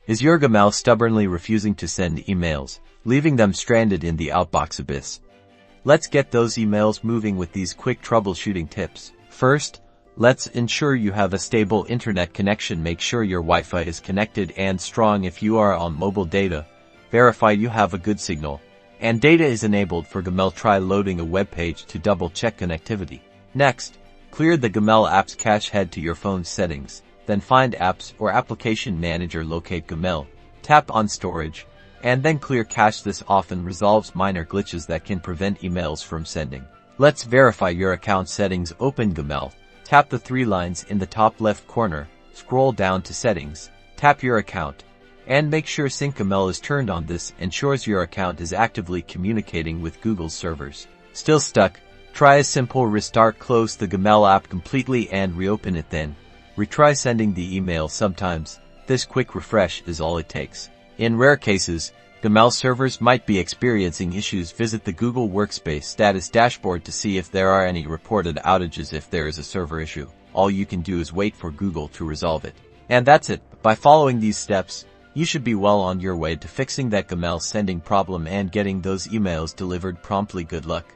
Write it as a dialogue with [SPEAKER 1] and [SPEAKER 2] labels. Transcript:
[SPEAKER 1] Is your Gmail stubbornly refusing to send emails, leaving them stranded in the outbox abyss? Let's get those emails moving with these quick troubleshooting tips. First, let's ensure you have a stable internet connection. Make sure your Wi-Fi is connected and strong. If you are on mobile data, verify you have a good signal and data is enabled for Gmail. Try loading a web page to double-check connectivity. Next, clear the Gmail apps cache. Head to your phone's settings, then find Apps or Application Manager. Locate Gmail, tap on Storage, and then clear cache. This often resolves minor glitches that can prevent emails from sending. Let's verify your account settings. Open Gmail, tap the three lines in the top left corner, scroll down to Settings, tap your account, and make sure Sync Gmail is turned on. This ensures your account is actively communicating with Google's servers. Still stuck? Try a simple restart. Close the Gmail app completely and reopen it, then retry sending the email. Sometimes this quick refresh is all it takes. In rare cases, Gmail servers might be experiencing issues. Visit the Google Workspace status dashboard to see if there are any reported outages. If there is a server issue, all you can do is wait for Google to resolve it. And that's it. By following these steps, you should be well on your way to fixing that Gmail sending problem and getting those emails delivered promptly. Good luck.